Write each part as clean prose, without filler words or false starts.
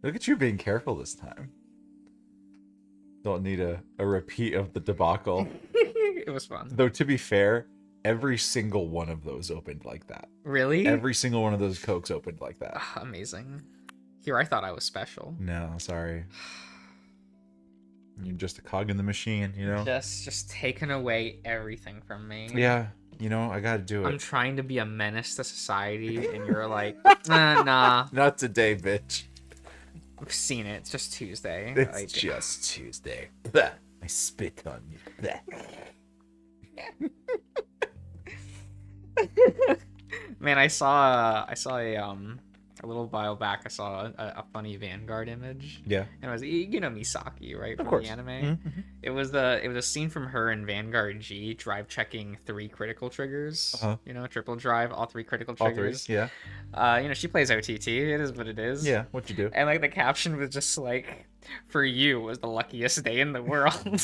Look at you being careful this time. Don't need a repeat of the debacle. It was fun. Though, to be fair, every single one of those opened like that. Really? Every single one of those Cokes opened like that. Amazing. Here, I thought I was special. No, sorry. You're just a cog in the machine, you know? Just taking away everything from me. Yeah, you know, I gotta do it. I'm trying to be a menace to society, and you're like, nah. Not today, bitch. I've seen it. It's just Tuesday. It's just Tuesday. Blah. I spit on you. Man, I saw a little while back. I saw a funny Vanguard image. Yeah. And it was Misaki, right? From Of course. the anime. Mm-hmm. It was a scene from her in Vanguard G drive checking 3 critical triggers. Uh-huh. You know, triple drive, all 3 critical All triggers. 3, yeah. You know, she plays OTT. It is what it is. Yeah, what you do? And like the caption was just like, "For you was the luckiest day in the world.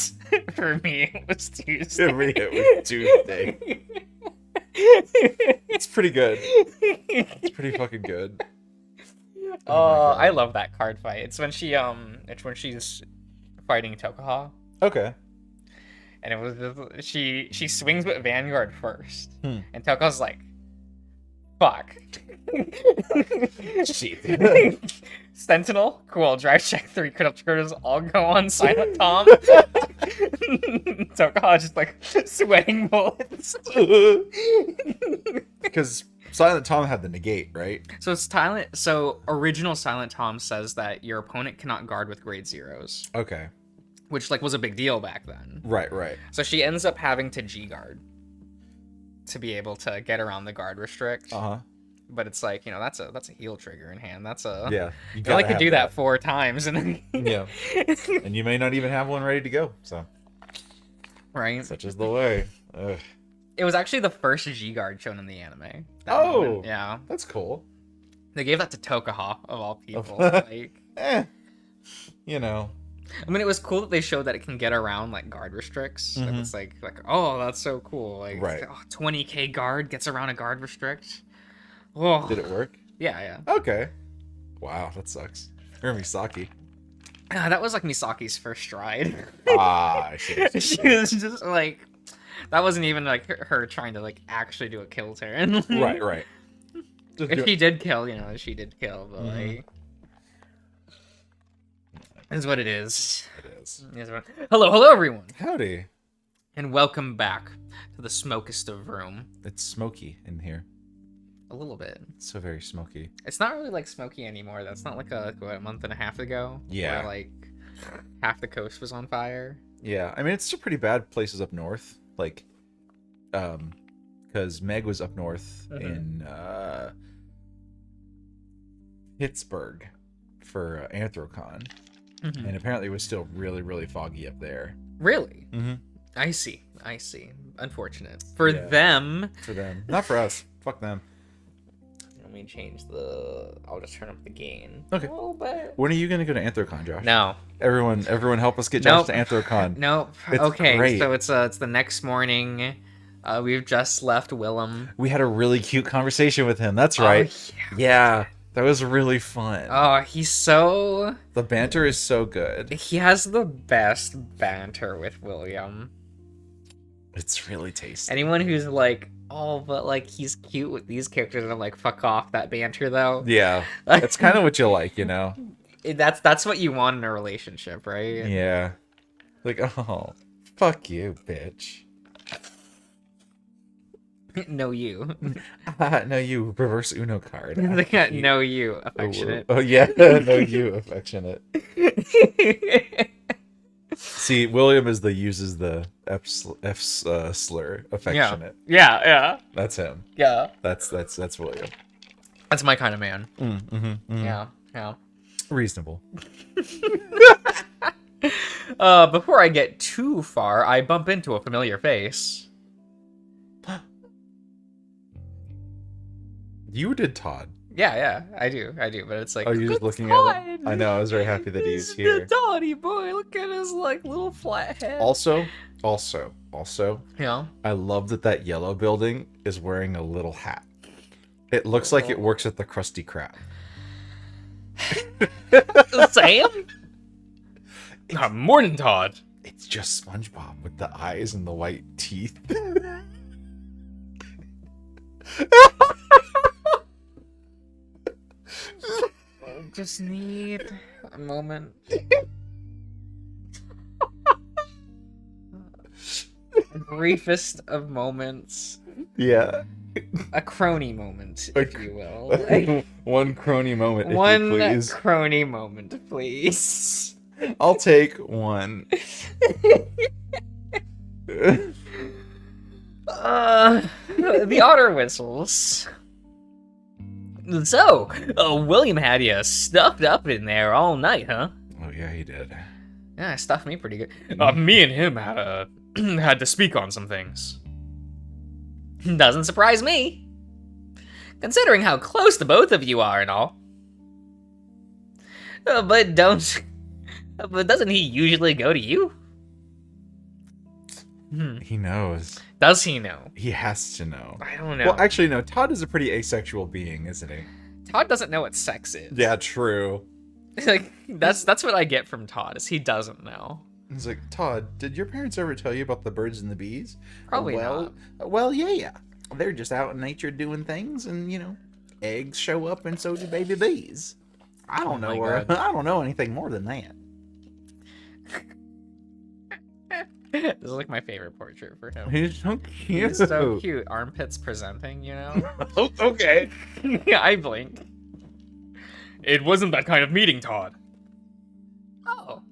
For me, it was Tuesday." For me, it was Tuesday. It's pretty good. It's pretty fucking good. Oh, I love that card fight. It's when she's fighting Tokaha, Okay. and it was she swings with Vanguard first, Hmm. and Tokaha's like, "Fuck." Shit. Sentinel, cool. Drive check 3 critical triggers. All go on Silent Tom. Tokaha just like sweating bullets. Because Silent Tom had the negate, right? So original Silent Tom says that your opponent cannot guard with grade 0s, Okay. which like was a big deal back then. Right, right. So she ends up having to G guard to be able to get around the guard restrict. Uh-huh. But it's like, you know, that's a heal trigger in hand. That's a Yeah. You only could do that 4 times, and then Yeah. And you may not even have one ready to go. So right. such is the way. Ugh. It was actually the first G guard shown in the anime. Oh. Moment. Yeah. That's cool. They gave that to Tokaha of all people. Like, You know. I mean, it was cool that they showed that it can get around like guard restricts. Mhm. And it's like, oh, that's so cool. Like, Right. 20k guard gets around a guard restrict. Oh. Did it work? Yeah, yeah. Okay. Wow, that sucks. Or Misaki. That was like Misaki's first stride. I see. She was just like, that wasn't even like her trying to like actually do a kill turn. Right, right. If she did kill, you know, she did kill, but Mhm. like, is what it is. It is. Hello, everyone, Howdy. and welcome back to the smokest of room. It's smoky in here. A little bit. It's so very smoky. It's not really like smoky anymore. That's not like a month and a half ago. Yeah. Where, like half the coast was on fire. Yeah, I mean, it's still pretty bad places up north. Like, because Meg was up north in Pittsburgh for Anthrocon, and apparently it was still really, really foggy up there. Really? Mm-hmm. I see. Unfortunate for Yeah. them. For them, not for us. Fuck them. Let me change I'll just turn up the gain. Okay. A little bit. When are you gonna go to Anthrocon, Josh? No. Everyone, help us get Josh Nope. to Anthrocon. Nope. It's Okay. great. So it's the next morning. We've just left Willem. We had a really cute conversation with him. That's right. Oh, Yeah, that was really fun. Oh, he's so. The banter is so good. He has the best banter with William. It's really tasty. Anyone who's like, oh, but like he's cute with these characters, and I'm like, fuck off that banter though. Yeah, it's kind of what you like, you know. That's what you want in a relationship, right? Yeah. Like, oh, fuck you, bitch. No, you. No, you reverse Uno card. They got no, you affectionate. Oh yeah, no, you affectionate. See, William uses the F slur, affectionate. Yeah. That's him. Yeah. That's William. That's my kind of man. Mm-hmm. Yeah. Reasonable. Before I get too far, I bump into a familiar face. You did Todd. Yeah, I do, but it's like, Oh, you're just "It's looking Todd! at him? I know, I was very happy that he's He's here. the Dotty boy, look at his like little flat head. Also, Yeah. I love that yellow building is wearing a little hat. It looks like it works at the Krusty Krab. Sam? Morning, Todd. It's just SpongeBob with the eyes and the white teeth. I just need a moment. Briefest of moments. Yeah. A crony moment, if you will. One crony moment, if One you please. crony moment, please. I'll take one. The otter whistles. So, William had you stuffed up in there all night, huh? Oh yeah, he did. Yeah, stuffed me pretty good. Me and him had had to speak on some things. Doesn't surprise me, considering how close the both of you are and all. But doesn't he usually go to you? He knows. Does he know? He has to know. I don't know. Well, actually, no. Todd is a pretty asexual being, isn't he? Todd doesn't know what sex is. Yeah, true. Like that's what I get from Todd, is he doesn't know. He's like, Todd, did your parents ever tell you about the birds and the bees? Probably not. Well, yeah. They're just out in nature doing things, and eggs show up, and so do baby bees. I don't know God. I don't know anything more than that. This is like my favorite portrait for him. He's so cute. He's so cute. Armpits presenting, Okay. Yeah, I blink. It wasn't that kind of meeting, Todd. Oh.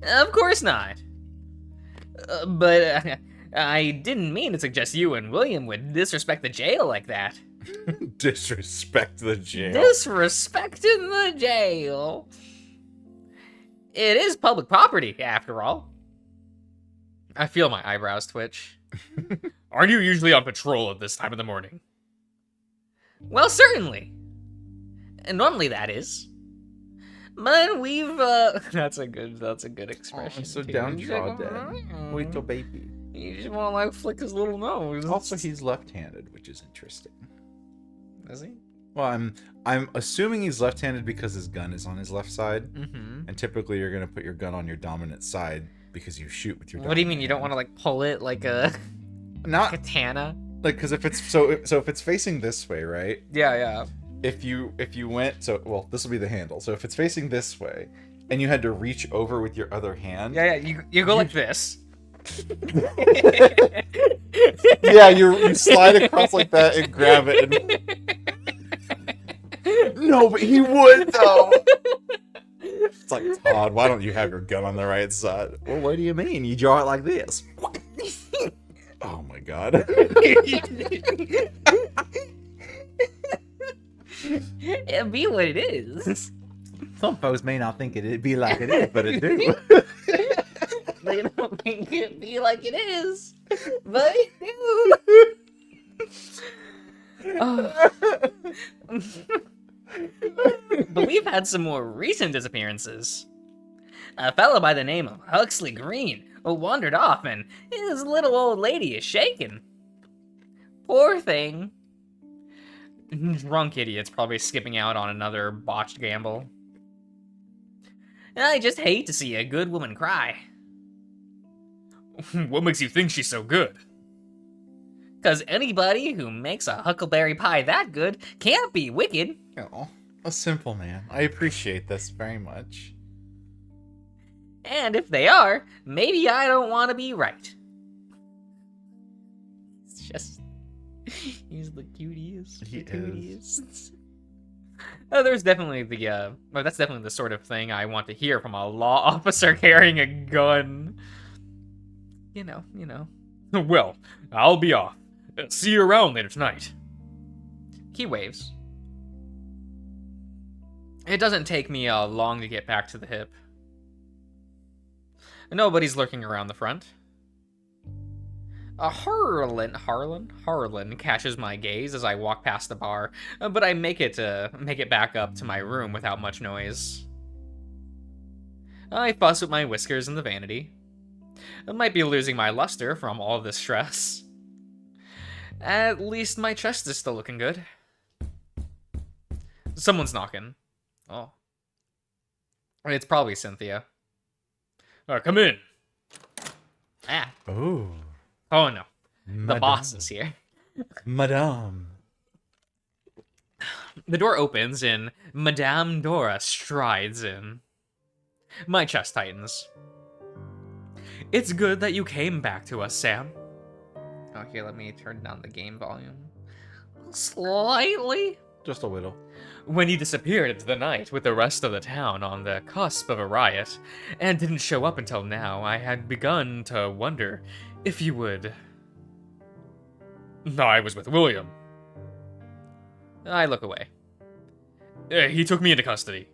Of course not. But I didn't mean to suggest you and William would disrespect the jail like that. Disrespect the jail. Disrespecting the jail. It is public property, after all. I feel my eyebrows twitch. Aren't you usually on patrol at this time of the morning? Well, certainly. And normally that is. But we've that's a good expression. so too. downtrodden, Dad. Wait till baby. You just want to like flick his little nose. Also, he's left-handed, which is interesting. Is he? Well, I'm assuming he's left-handed because his gun is on his left side, and typically you're gonna put your gun on your dominant side because you shoot with your. What do you mean you don't want to like pull it like a not katana? Like, because if it's so if it's facing this way, right? Yeah. If you went this will be the handle. So if it's facing this way, and you had to reach over with your other hand. Yeah. You go like this. Yeah, you slide across like that and grab it. No, but he would though. It's like, Todd, why don't you have your gun on the right side? Well, what do you mean? You draw it like this. Oh my god. It'd be what it is. Some folks may not think it'd be like it is, but it do. They don't think it'd be like it is, but it do. Oh. But we've had some more recent disappearances. A fellow by the name of Huxley Green wandered off, and his little old lady is shaken. Poor thing. Drunk idiots probably skipping out on another botched gamble. I just hate to see a good woman cry. What makes you think she's so good? 'Cause anybody who makes a huckleberry pie that good can't be wicked. Oh, a simple man. I appreciate this very much. And if they are, maybe I don't want to be right. It's just... he's the cutest. He is. There's definitely that's definitely the sort of thing I want to hear from a law officer carrying a gun. You know. Well, I'll be off. See you around later tonight. He waves. It doesn't take me long to get back to the hip. Nobody's lurking around the front. Harlan catches my gaze as I walk past the bar, but I make it back up to my room without much noise. I fuss with my whiskers in the vanity. I might be losing my luster from all this stress. At least my chest is still looking good. Someone's knocking. Oh. It's probably Cynthia. Come in. Ah. Oh, Oh no. The Madame. boss is here. Madame. The door opens and Madame Dora strides in. My chest tightens. It's good that you came back to us, Sam. Oh, here, let me turn down the game volume. Slightly? Just a little. When you disappeared into the night with the rest of the town on the cusp of a riot, and didn't show up until now, I had begun to wonder if you would... I was with William. I look away. He took me into custody.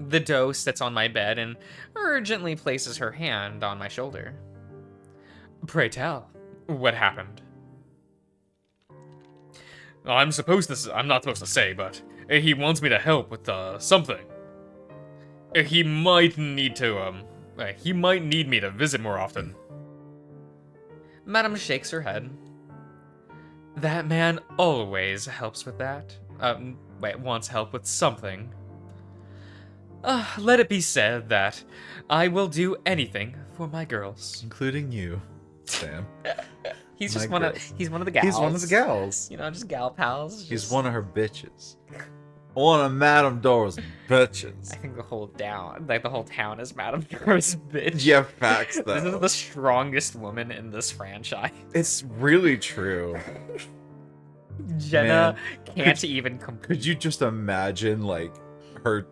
The doe sits on my bed and urgently places her hand on my shoulder. Pray tell, what happened? I'm not supposed to say, but he wants me to help with something. He might need me to visit more often. Madam shakes her head. That man always helps with that. Wants help with something. Let it be said that I will do anything for my girls. Including you, Sam. He's My just girls. he's one of the gals. He's one of the gals. You know, just gal pals. He's just- one of her bitches. One of Madame Dora's bitches. I think the whole town is Madame Dora's bitch. Yeah, facts though. This is the strongest woman in this franchise. It's really true. Jenna Man, can't even compete. Could you just imagine, like, her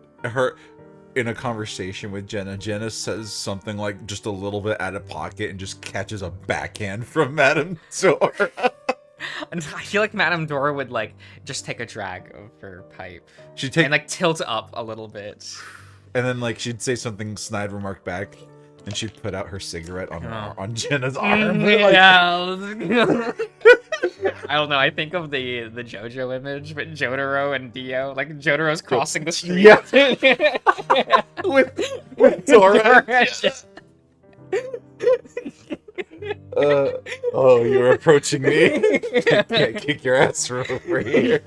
in a conversation with Jenna? Jenna says something like just a little bit out of pocket and just catches a backhand from Madame Dora. And I feel like Madame Dora would like just take a drag of her pipe She'd take and like tilt up a little bit. and then like she'd say something snide remark back, and she'd put out her cigarette on on Jenna's arm. Yeah. I don't know. I think of the JoJo image, but Jotaro and Dio, like Jotaro's crossing the street. Yeah. with Dora. just- Oh, you're approaching me. Can't kick your ass from over here.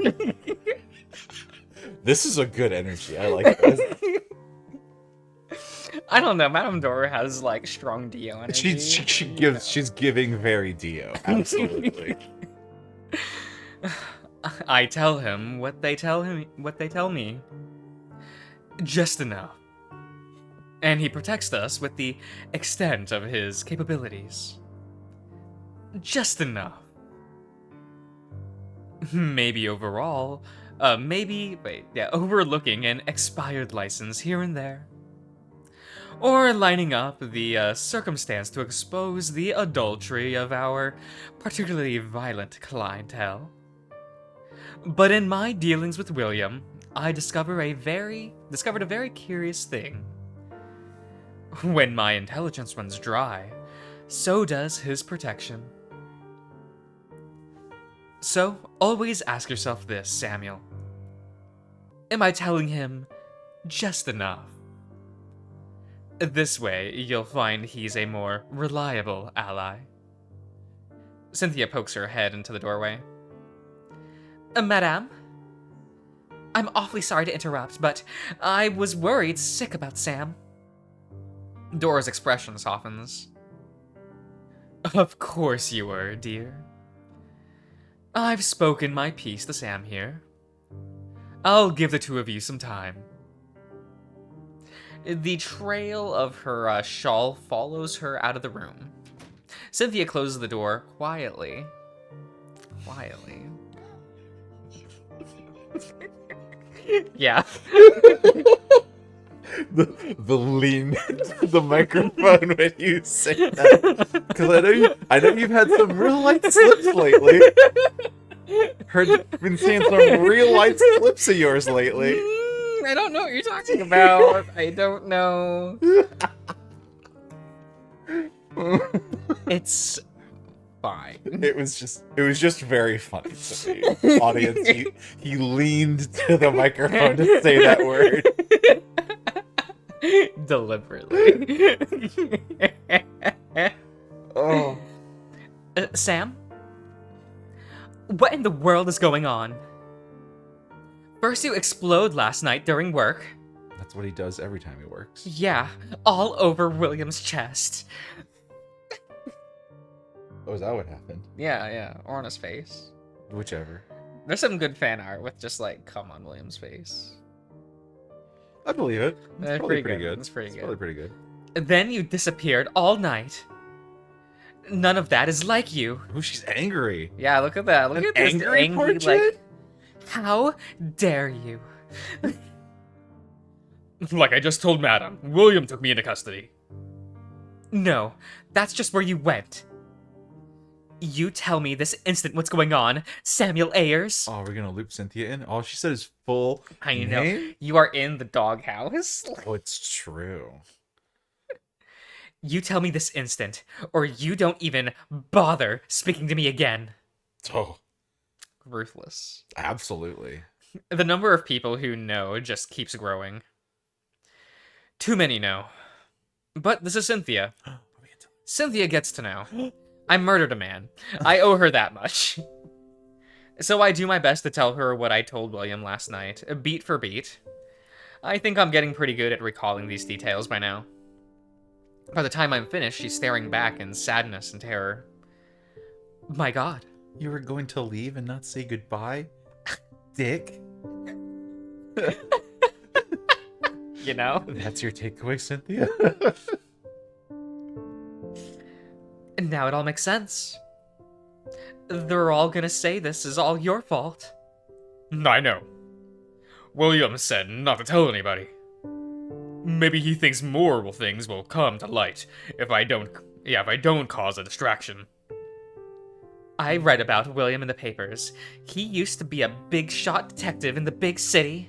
This is a good energy. I like this. I don't know. Madame Dora has like strong Dio energy. She's giving very Dio. Absolutely. I tell him what they tell me. Just enough. And he protects us with the extent of his capabilities. Just enough. Maybe overall, overlooking an expired license here and there. Or lining up the circumstance to expose the adultery of our particularly violent clientele. But in my dealings with William, I discovered a very curious thing. When my intelligence runs dry, so does his protection. So, always ask yourself this, Samuel. Am I telling him just enough? This way, you'll find he's a more reliable ally. Cynthia pokes her head into the doorway. Madame? I'm awfully sorry to interrupt, but I was worried sick about Sam. Dora's expression softens. Of course you were, dear. I've spoken my piece to Sam here. I'll give the two of you some time. The trail of her shawl follows her out of the room. Cynthia closes the door quietly. Yeah. the lean to the microphone when you say that, because I know you've had some real light slips lately. Been seeing some real light slips of yours lately. I don't know what you're talking about. I don't know. It's fine. It was just very funny to me. Audience, he leaned to the microphone to say that word. Deliberately. Oh. Sam? What in the world is going on? burst to explode last night during work. That's what he does every time he works. Yeah, all over William's chest. Oh, is that what happened? Yeah, or on his face. Whichever. There's some good fan art with just like, come on William's face. I believe it. It's probably pretty good. It's pretty It's good. probably pretty good. Then you disappeared all night. None of that is like you. Oh, she's angry. Yeah, look at that. Look An at this angry angry, portrait? like, how dare you? Like I just told Madam, William took me into custody. No, that's just where you went. You tell me this instant what's going on, Samuel Ayers. Oh, we're gonna loop Cynthia in? All she said is full I know. name? You are in the doghouse. Oh, it's true. You tell me this instant, or you don't even bother speaking to me again. Oh, Ruthless. absolutely. The number of people who know just keeps growing. Too many know. But this is Cynthia. Cynthia gets to know. I murdered a man. I owe her that much. So I do my best to tell her what I told William last night, beat for beat. I think I'm getting pretty good at recalling these details by now. By the time I'm finished, she's staring back in sadness and terror. My God. You were going to leave and not say goodbye? Dick? You know? That's your takeaway, Cynthia? And now it all makes sense. They're all gonna say this is all your fault. I know. William said not to tell anybody. Maybe he thinks more things will come to light if I don't cause a distraction. I read about William in the papers. He used to be a big shot detective in the big city.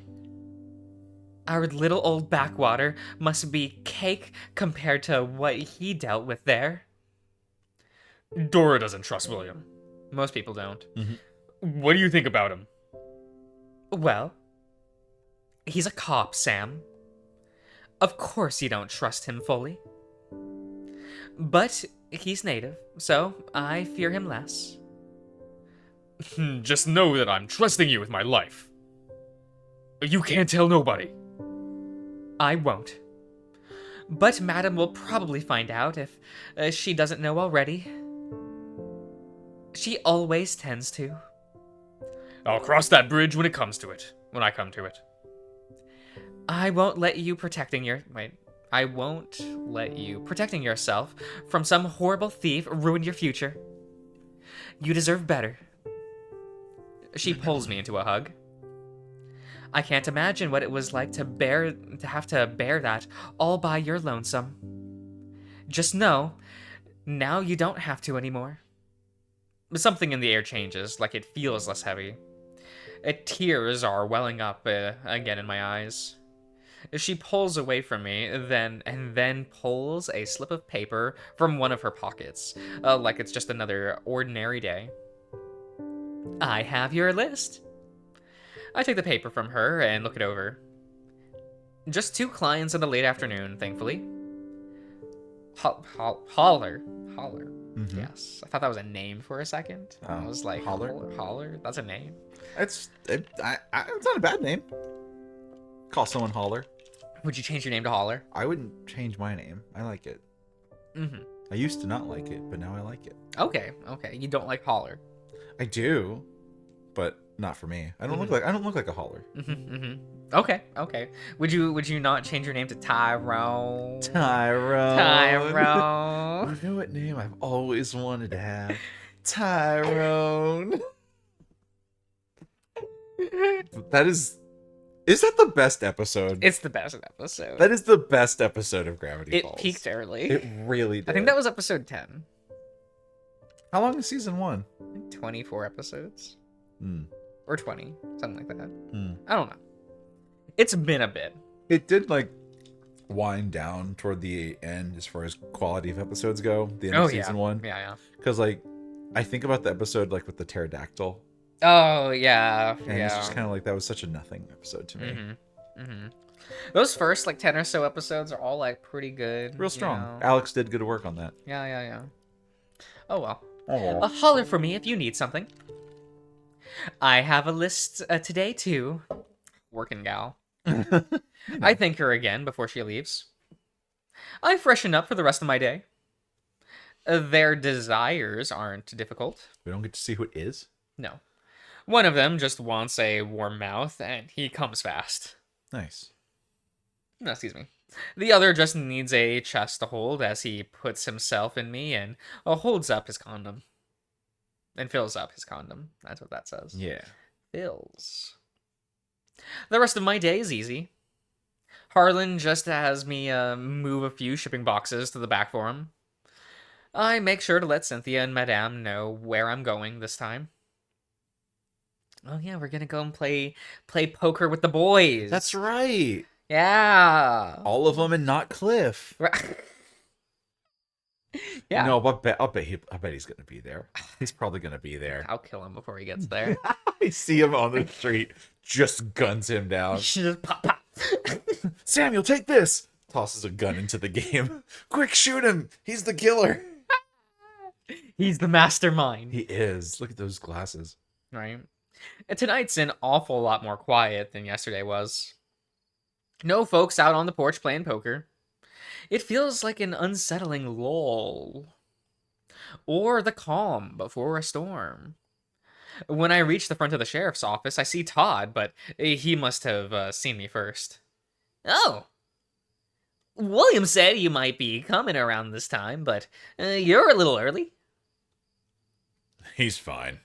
Our little old backwater must be cake compared to what he dealt with there. Dora doesn't trust William. Most people don't. What do you think about him? Well, he's a cop, Sam. Of course you don't trust him fully. But he's native, so I fear him less. Just know that I'm trusting you with my life. You can't tell nobody. I won't. But Madam will probably find out if she doesn't know already. She always tends to. I'll cross that bridge when I come to it. I won't let you protecting yourself from some horrible thief ruin your future. You deserve better. She pulls me into a hug. I can't imagine what it was like to have to bear that all by your lonesome. Just know, now you don't have to anymore. Something in the air changes, like it feels less heavy. Tears are welling up again in my eyes. She pulls away from me, then pulls a slip of paper from one of her pockets, like it's just another ordinary day. I have your list. I take the paper from her and look it over. Just 2 clients in the late afternoon, thankfully. Holler. Mhm. Yes. I thought that was a name for a second. Oh, I was like, Holler? Holler? That's a name. It's not a bad name. Call someone Holler. Would you change your name to Holler? I wouldn't change my name. I like it. Mm-hmm. I used to not like it, but now I like it. Okay. You don't like Holler. I do, but not for me. I don't look like a Holler. Okay. Would you not change your name to Tyrone? Tyrone. You know what name I've always wanted to have? Tyrone. Is that the best episode? It's the best episode. That is the best episode of Gravity It Falls. peaked early. It really did. I think that was episode 10. How long is season 1? 24 episodes. Hmm. Or 20. Something like that. Hmm. I don't know. It's been a bit. It did wind down toward the end as far as quality of episodes go. The end of season 1. Yeah. Because I think about the episode with the pterodactyl. Oh, yeah. And it's just kind of that was such a nothing episode to me. Those first 10 or so episodes are all pretty good. Real strong. You know? Alex did good work on that. Yeah. Oh well. Oh. Holler for me if you need something. I have a list today too. working gal. I thank her again before she leaves. I freshen up for the rest of my day. Their desires aren't difficult. We don't get to see who it is. No. One of them just wants a warm mouth, and he comes fast. Nice. No, excuse me. The other just needs a chest to hold as he puts himself in me and holds up his condom. And fills up his condom. That's what that says. Yeah. Fills. The rest of my day is easy. Harlan just has me move a few shipping boxes to the back for him. I make sure to let Cynthia and Madame know where I'm going this time. Oh yeah, we're gonna go and play poker with the boys. That's right. Yeah. All of them and not Cliff. Yeah. No, but I bet he's gonna be there. He's probably gonna be there. I'll kill him before he gets there. I see him on the street, just guns him down. Just pop, pop. Samuel, take this. Tosses a gun into the game. Quick, shoot him. He's the killer. He's the mastermind. He is. Look at those glasses. Right. And tonight's an awful lot more quiet than yesterday was. No folks out on the porch playing poker. It feels like an unsettling lull. Or the calm before a storm. When I reach the front of the sheriff's office, I see Todd, but he must have seen me first. Oh! William said you might be coming around this time, but you're a little early. He's fine.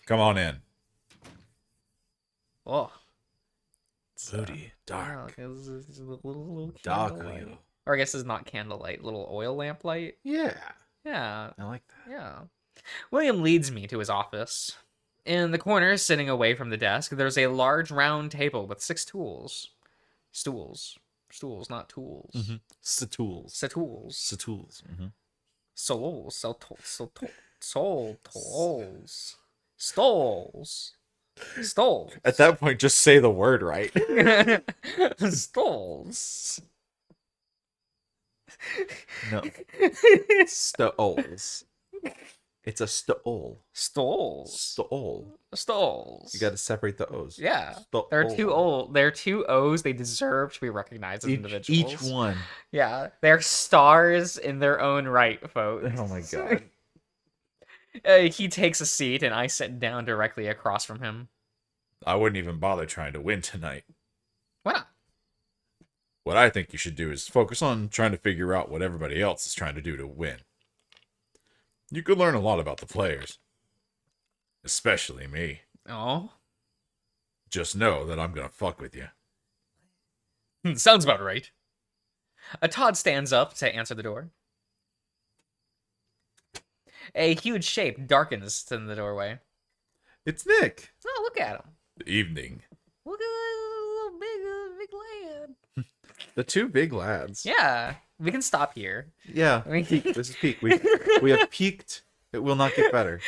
Come on in. Oh. Moody, dark. Yeah, it's a little Dark candlelight. oil. Or I guess it's not candlelight, little oil lamp light. Yeah. Yeah, I like that. yeah. William leads me to his office. In the corner, sitting away from the desk, there's a large round table with 6 tools. Stools, not tools. Mm-hmm. Satools. Satools. Satools. Mm-hmm. Souls. Stoles. Stoles. At that point, just say the word right. Stoles. No. Stoles. It's a stole. Stoles. Stole. Stoles. You got to separate the O's. Yeah. Stole. They're two O's. They deserve to be recognized as individuals. Each one. Yeah. They're stars in their own right, folks. Oh my god. He takes a seat, and I sit down directly across from him. I wouldn't even bother trying to win tonight. Why not? What I think you should do is focus on trying to figure out what everybody else is trying to do to win. You could learn a lot about the players. Especially me. Oh. Just know that I'm gonna fuck with you. Sounds about right. Todd stands up to answer the door. A huge shape darkens in the doorway. It's Nick. Oh, look at him. Evening. Look at that little big lad. The 2 big lads. Yeah, we can stop here. Yeah. Peak. This is peak. We have peaked. It will not get better.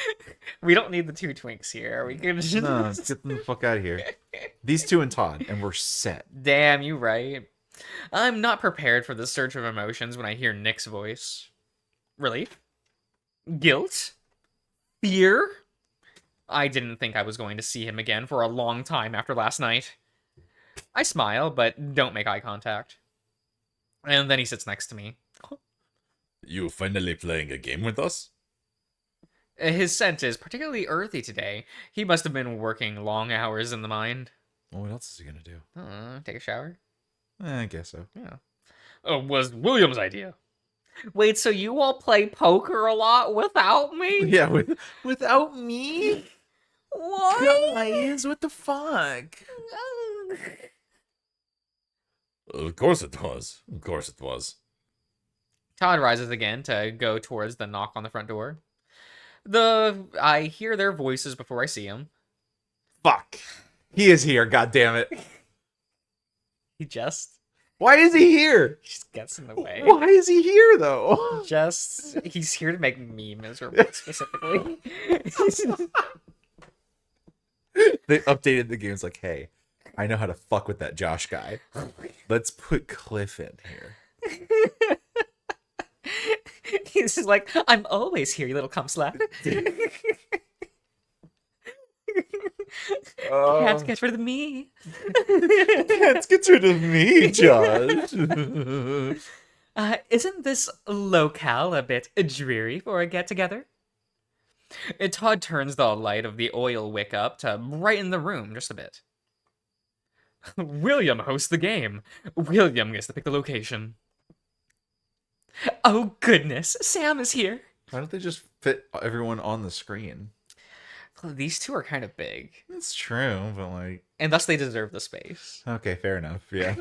We don't need the 2 twinks here. We can just... No, let's get them the fuck out of here. These 2 and Todd, and we're set. Damn, you right. I'm not prepared for the surge of emotions when I hear Nick's voice. Relief? Guilt? Fear? I didn't think I was going to see him again for a long time after last night. I smile, but don't make eye contact. And then he sits next to me. You finally playing a game with us? His scent is particularly earthy today. He must have been working long hours in the mine. Well, what else is he gonna do? Take a shower? I guess so. Yeah. Was William's idea. Wait, so you all play poker a lot without me? Yeah, without me? What? Guys, what the fuck? Of course it was. Of course it was. Todd rises again to go towards the knock on the front door. I hear their voices before I see him. Fuck. He is here, goddammit. He just Why is he here? gets in the way. Why is he here, though? He's here to make me miserable, specifically. They updated the game. It's like, hey, I know how to fuck with that Josh guy. Let's put Cliff in here. He's just like, I'm always here, you little cum slap. Can't get rid of me. Can't get rid of me, Josh. Isn't this locale a bit dreary for a get-together? Todd turns the light of the oil wick up to brighten the room just a bit. William hosts the game. William gets to pick the location. Oh goodness, Sam is here. Why don't they just fit everyone on the screen? Well, these two are kind of big, It's true, but like, and thus they deserve the space. okay, fair enough. Yeah,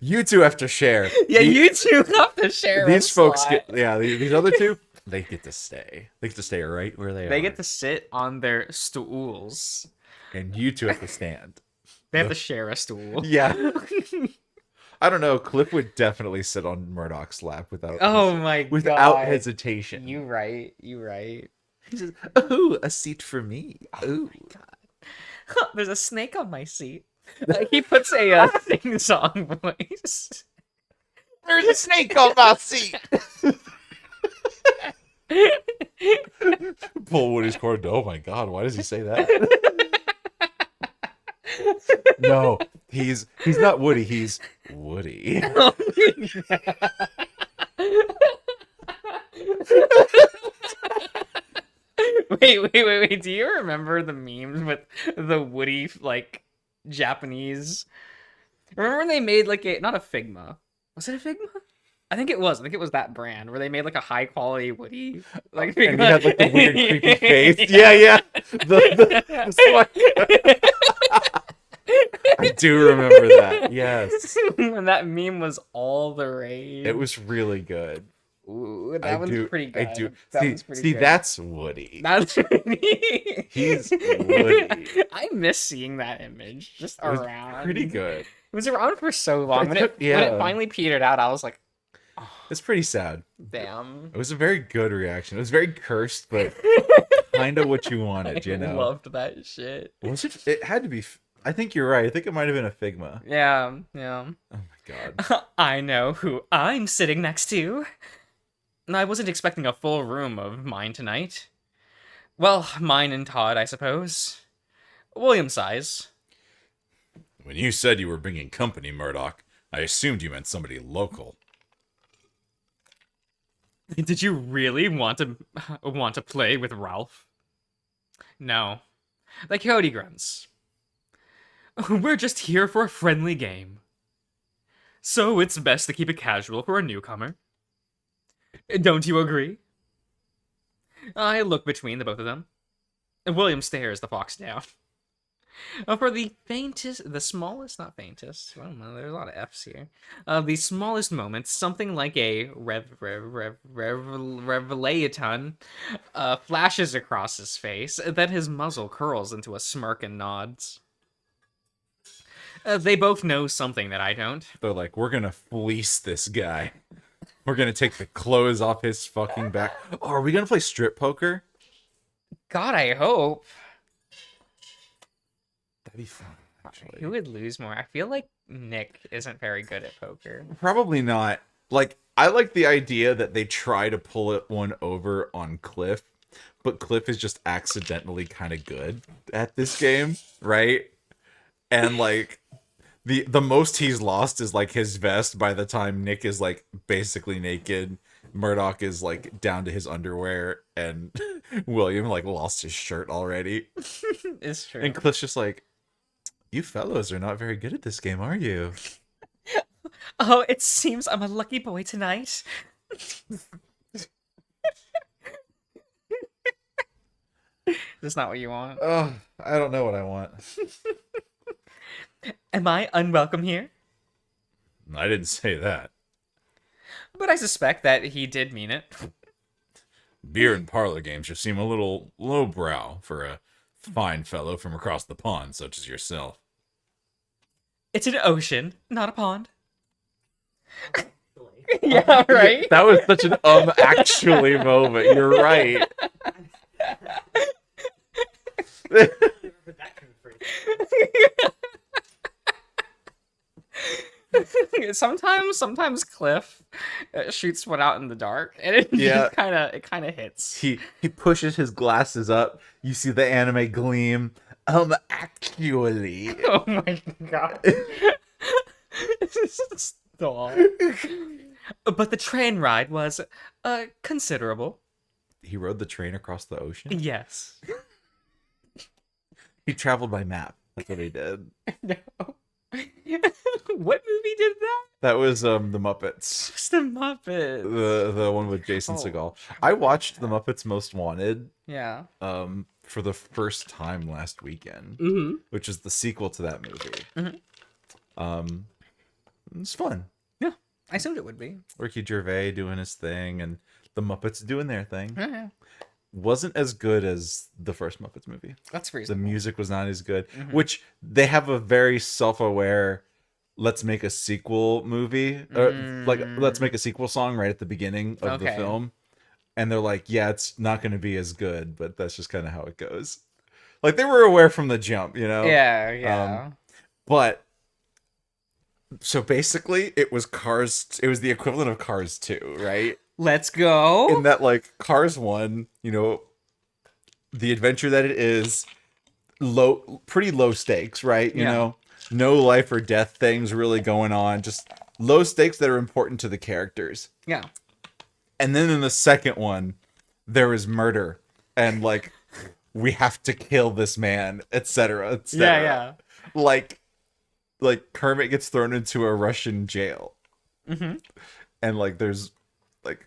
you two have to share. Yeah, you two have to share. These a folks slot. get, yeah, these other two, they get to stay. They get to stay right where they are. They get to sit on their stools. and you two have to stand. They have to share a stool. Yeah. I don't know. Cliff would definitely sit on Murdoch's lap without Oh my without god. hesitation. You right. You right. He says, "Oh, a seat for me." Oh, There's a snake on my seat. He puts a sing-song voice. there's a snake on my seat. Pull Woody's cord. Oh my god, why does he say that? No, he's not Woody. He's Woody. Wait. Do you remember the memes with the Woody, like, Japanese? Remember when they made, like, not a Figma. Was it a Figma? I think it was. I think it was that brand where they made, like, a high-quality Woody. Like, And he had like the weird creepy face. Yeah. The I do remember that. Yes. When that meme was all the rage. It was really good. Ooh, that one's pretty good. I do. That one's pretty See, good. that's Woody. That's Woody. He's Woody. I miss seeing that image just It was around. pretty good. It was around for so long. When took- it finally petered out, I was like, It's pretty sad. damn. It was a very good reaction. It was very cursed, but kind of what you wanted, you I know. loved that shit. Was it? It had to be. I think you're right. I think it might have been a Figma. Yeah. Oh my god. I know who I'm sitting next to. I wasn't expecting a full room of mine tonight. Well, mine and Todd, I suppose. William sighs. When you said you were bringing company, Murdoch, I assumed you meant somebody local. Did you really want to play with Ralph? No. The Cody grunts. We're just here for a friendly game. So it's best to keep it casual for a newcomer. Don't you agree? I look between the both of them. William stares the fox down. For the smallest, not faintest, well, no, there's a lot of F's here. The smallest moment, something like a revelation flashes across his face, then his muzzle curls into a smirk and nods. They both know something that I don't. They're like, we're gonna fleece this guy. We're gonna take the clothes off his fucking back. Oh, are we gonna play strip poker? God, I hope. That'd be fun, actually. Who would lose more? I feel like Nick isn't very good at poker. Probably not. Like, I like the idea that they try to pull one over on Cliff, but Cliff is just accidentally kind of good at this game, right? And like the most he's lost is like his vest by the time Nick is like basically naked. Murdoch is like down to his underwear, and William like lost his shirt already. It's true. And Cliff's just like, you fellows are not very good at this game, are you? Oh, it seems I'm a lucky boy tonight. That's not what you want. Oh, I don't know what I want. Am I unwelcome here? I didn't say that. But I suspect that he did mean it. Beer and parlor games just seem a little lowbrow for a fine fellow from across the pond such as yourself. It's an ocean, not a pond. Yeah, right? That was such an actually moment. You're right. Sometimes Cliff shoots one out in the dark, and it kind of hits. He pushes his glasses up. You see the anime gleam, Actually. Oh my god. Stop. But the train ride was considerable. He rode the train across the ocean? Yes. He traveled by map. That's what he did. No. What movie did that? That was the Muppets. It's the Muppets. The one with Jason Oh. Segel. I watched the Muppets Most Wanted Yeah. for the first time last weekend, Mm-hmm. which is the sequel to that movie. Mhm. It's fun. Yeah. I assumed it would be. Ricky Gervais doing his thing and the Muppets doing their thing. Yeah. Wasn't as good as the first Muppets movie. That's The reasonable. music was not as good, which they have a very self-aware let's make a sequel movie, like let's make a sequel song right at the beginning of the Okay. film, and they're like, yeah, it's not going to be as good, but that's just kind of how it goes. Like they were aware from the jump, you know. Yeah. But so basically it was the equivalent of Cars 2, right? Let's go. In that, like, Cars 1, you know, the adventure that it is, pretty low stakes, right? You Yeah. know, no life or death things really going on, just low stakes that are important to the characters. Yeah. And then in the second one, there is murder and, like, we have to kill this man, etc., etc. Yeah. Like Kermit gets thrown into a Russian jail. Mm-hmm. And like there's like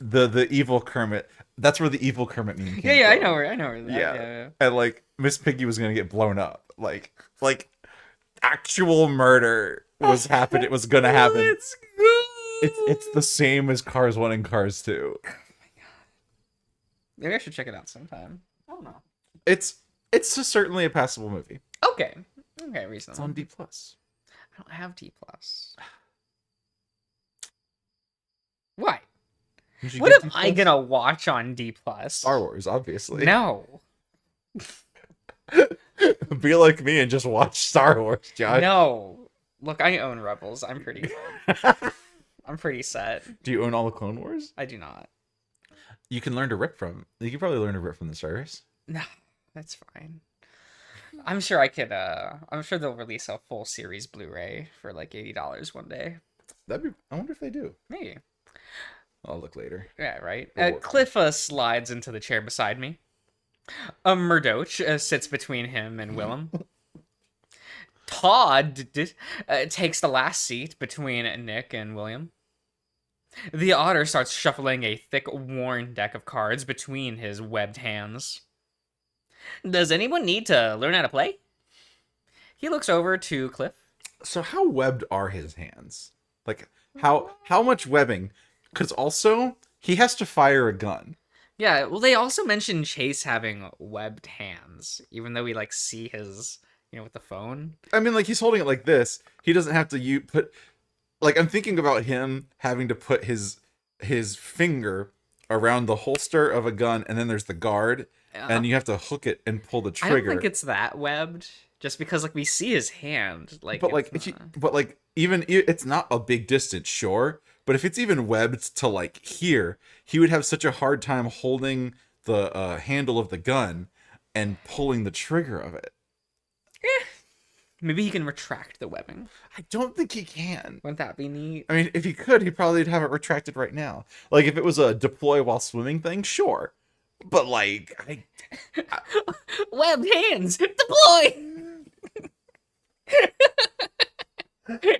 the evil Kermit, that's where the evil Kermit meme came Yeah. from. I know where that. Yeah. And like Miss Piggy was gonna get blown up. Like actual murder was happening. It was gonna happen. Let's go. It's the same as Cars 1 and Cars 2. Maybe I should check it out sometime. I don't know. It's certainly a passable movie. Okay, It's reasonable. on D plus. I don't have D plus. Why? What am I gonna watch on D plus? Star Wars, obviously. No. Be like me and just watch Star Wars, Josh. No. Look, I own Rebels. I'm pretty good. I'm pretty set. Do you own all the Clone Wars? I do not. You can learn to rip from. You can probably learn to rip from the stars. No, that's fine. I'm sure I could. I'm sure they'll release a full series Blu-ray for like $80 one day. I wonder if they do. Maybe. I'll look later. Yeah, right. Or what? Cliff slides into the chair beside me. Mrjosh sits between him and Willem. Todd takes the last seat between Nick and William. The otter starts shuffling a thick, worn deck of cards between his webbed hands. Does anyone need to learn how to play? He looks over to Cliff. So how webbed are his hands? Like how much webbing? Because also he has to fire a gun. Yeah, well, they also mentioned Chase having webbed hands, even though we like see his, with the phone. I mean, like he's holding it like this. He doesn't have to put. Like I'm thinking about him having to put his finger around the holster of a gun, and then there's the guard, and you have to hook it and pull the I trigger. don't think it's that webbed, just because like we see his hand, like. But like even it's not a big distance, sure. But if it's even webbed to like here, he would have such a hard time holding the handle of the gun and pulling the trigger of it. Maybe he can retract the webbing. I don't think he can. Wouldn't that be neat? I mean, if he could, he probably would have it retracted right now. Like if it was a deploy while swimming thing, sure. But like, Webbed hands, deploy.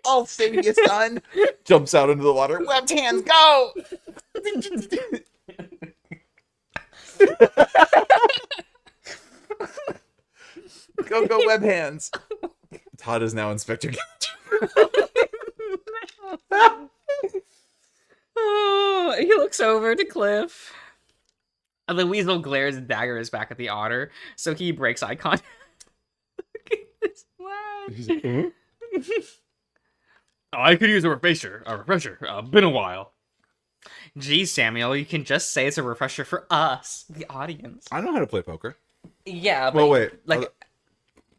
I'll save you, son. Jumps out into the water. Webbed hands, go! Go, web hands. Todd is now Inspector Gadget. Oh, he looks over to Cliff. And the weasel glares daggers back at the otter, so he breaks eye contact. Look at this lad. He's like, "Huh?" I could use a refresher. Been a while. Geez, Samuel, you can just say it's a refresher for us, the audience. I know how to play poker. Yeah, but Well, wait. like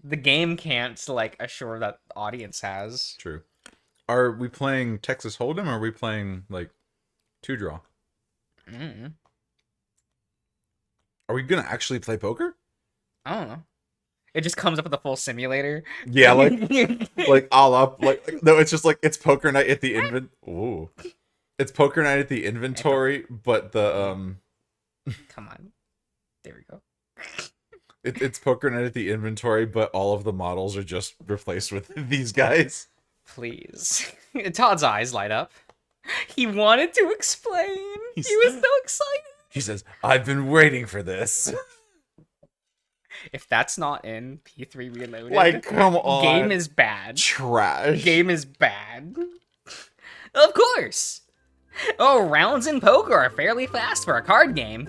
the game can't like assure that the audience has. True. Are we playing Texas Hold'em or are we playing like 2-draw? Mm, Are we gonna actually play poker? I don't know. It just comes up with a full simulator. Yeah, like all up, like no, it's just like it's poker night at the Ooh, it's poker night at the inventory, but the Come on. There we go. it's poker night at the inventory, but all of the models are just replaced with these guys. Please. Todd's eyes light up. He wanted to explain. He was so excited. He says, "I've been waiting for this." If that's not in P3 Reloaded, Like, come on. Game is bad. Trash. Game is bad. Of course. Oh, rounds in poker are fairly fast for a card game.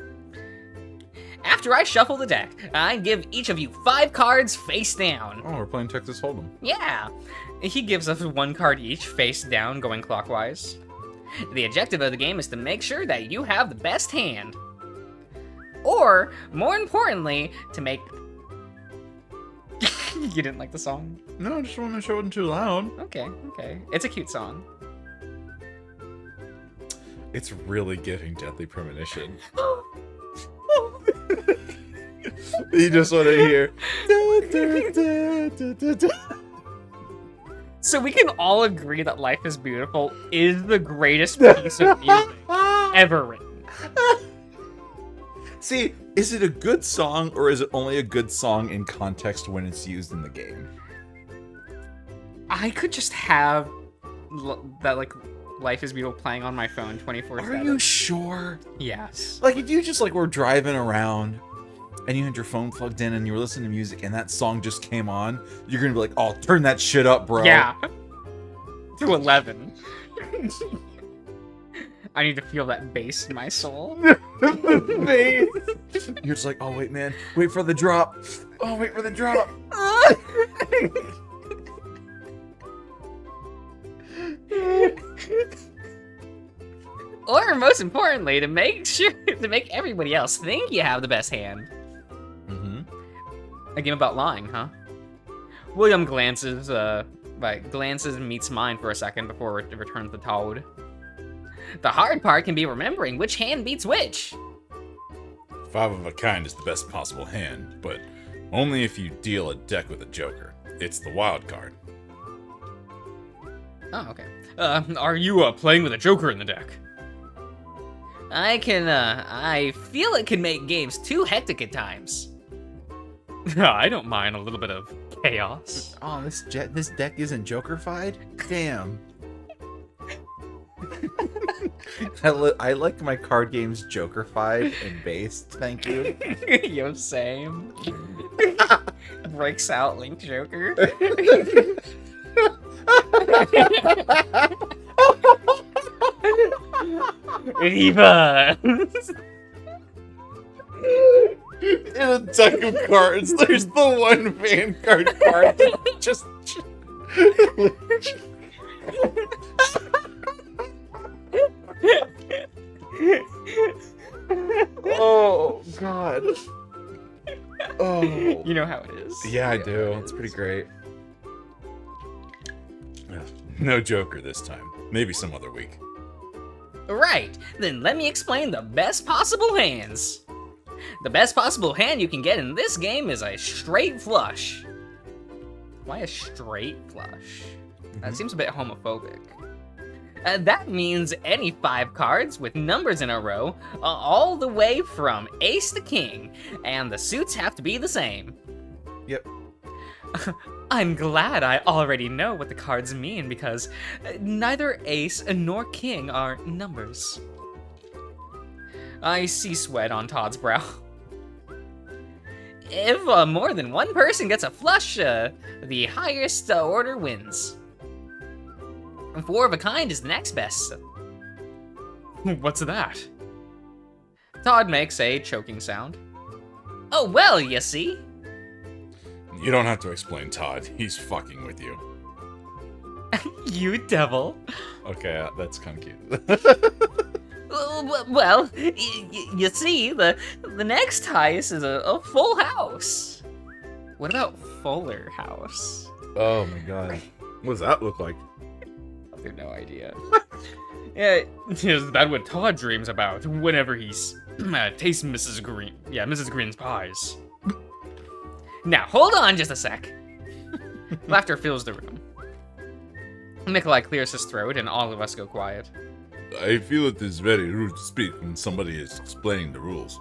After I shuffle the deck, I give each of you 5 cards face down. Oh, we're playing Texas Hold'em. Yeah. He gives us 1 card each face down going clockwise. The objective of the game is to make sure that you have the best hand. Or, more importantly, to make... You didn't like the song? No, I just want to show it too loud. Okay. It's a cute song. It's really giving Deadly Premonition. You just want to hear. So we can all agree that Life is Beautiful is the greatest piece of music ever written. See, is it a good song, or is it only a good song in context when it's used in the game? I could just have that, like, Life is Beautiful playing on my phone 24/7. Are you sure? Yes. Like, if you just, like, were driving around, and you had your phone plugged in, and you were listening to music, and that song just came on, you're gonna be like, oh, turn that shit up, bro. Yeah. To 11. I need to feel that bass in my soul. Bass. You're just like, oh, wait, man. Wait for the drop. Oh, wait for the drop. Or, most importantly, to make everybody else think you have the best hand. A game about lying, huh? William glances and meets mine for a second before it returns to Todd. The hard part can be remembering which hand beats which. 5 of a kind is the best possible hand, but only if you deal a deck with a joker. It's the wild card. Oh, okay. Are you playing with a joker in the deck? I feel it can make games too hectic at times. I don't mind a little bit of chaos. Oh, this deck isn't jokerfied? Damn. I like my card games jokerfied and based, thank you. Yo, same. Breaks out Link Joker. Eva! In a deck of cards, there's the one Vanguard card that just... Oh, God. Oh. You know how it is. Yeah, I do. It's pretty great. No joker this time. Maybe some other week. Right, then let me explain the best possible hands. The best possible hand you can get in this game is a straight flush. Why a straight flush? That seems a bit homophobic. That means any 5 cards with numbers in a row, all the way from ace to king, and the suits have to be the same. Yep. I'm glad I already know what the cards mean because neither ace nor king are numbers. I see sweat on Todd's brow. If more than one person gets a flush, the highest order wins. 4 of a kind is the next best. What's that? Todd makes a choking sound. Oh, well, you see. You don't have to explain, Todd. He's fucking with you. You devil. Okay, that's kind of cute. Well, you see, the next highest is a full house. What about Fuller House? Oh my god. What does that look like? I have no idea. Yeah, is that what Todd dreams about whenever he's tastes Mrs. Green's pies? Now, hold on just a sec. Laughter fills the room. Nikolai clears his throat, and all of us go quiet. I feel it is very rude to speak when somebody is explaining the rules.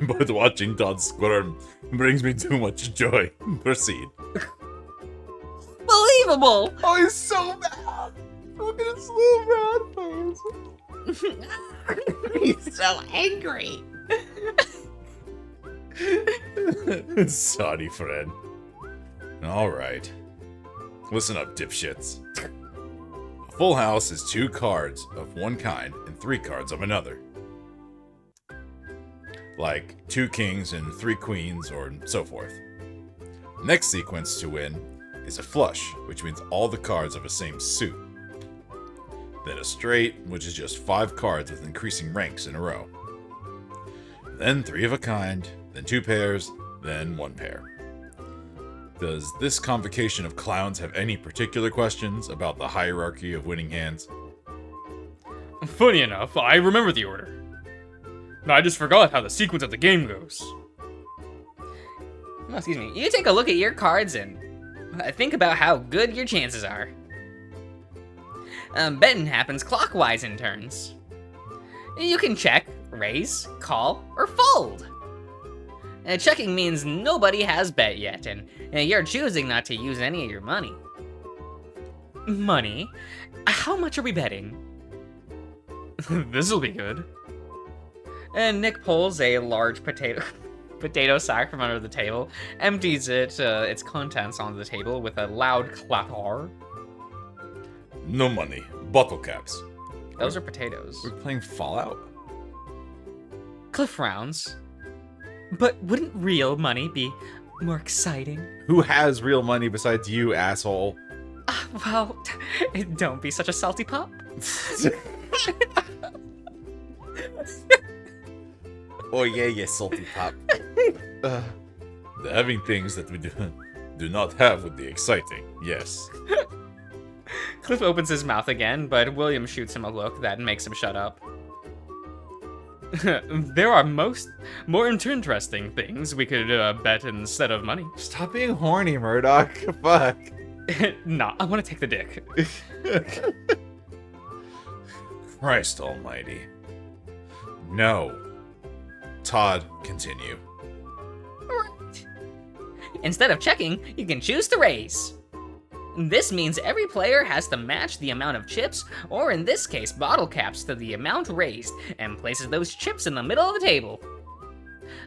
But watching Todd squirm brings me too much joy. Proceed. Believable! Oh, he's so mad! Look at his little mad face. He's so angry. Sorry, friend. Alright. Listen up, dipshits. A full house is 2 cards of one kind and 3 cards of another. Like 2 kings and 3 queens, or so forth. Next sequence to win is a flush, which means all the cards of a same suit. Then a straight, which is just 5 cards with increasing ranks in a row. Then 3 of a kind, then 2 pairs, then 1 pair. Does this convocation of clowns have any particular questions about the hierarchy of winning hands? Funny enough, I remember the order. I just forgot how the sequence of the game goes. Oh, excuse me. You take a look at your cards and think about how good your chances are. Betting happens clockwise in turns. You can check, raise, call, or fold. Checking means nobody has bet yet, and you're choosing not to use any of your money. Money? How much are we betting? This'll be good. And Nick pulls a large potato sack from under the table, empties its contents onto the table with a loud clatter. No money. Bottle caps. Those are potatoes. We're playing Fallout? Cliff frowns. But wouldn't real money be more exciting? Who has real money besides you, asshole? Well, don't be such a salty pup. Oh yeah, you salty pop. Having things that we do not have would be exciting, yes. Cliff opens his mouth again, but William shoots him a look that makes him shut up. There are more interesting things we could bet instead of money. Stop being horny, Murdoch. Fuck. Nah, I want to take the dick. Christ almighty. No. Todd, continue. Right. Instead of checking, you can choose to raise. This means every player has to match the amount of chips, or in this case, bottle caps, to the amount raised, and places those chips in the middle of the table.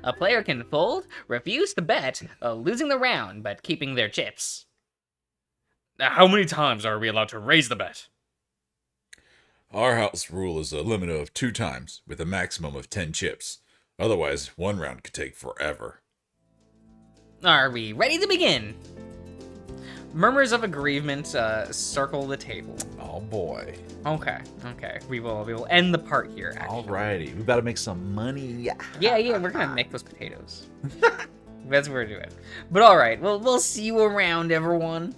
A player can fold, refuse to bet, losing the round, but keeping their chips. How many times are we allowed to raise the bet? Our house rule is a limit of 2 times, with a maximum of 10 chips. Otherwise, 1 round could take forever. Are we ready to begin? Murmurs of aggrievement circle the table. Oh boy. Okay. We will end the part here, actually. Alrighty, we better make some money. Yeah, we're gonna make those potatoes. That's what we're doing. But alright, we'll see you around, everyone.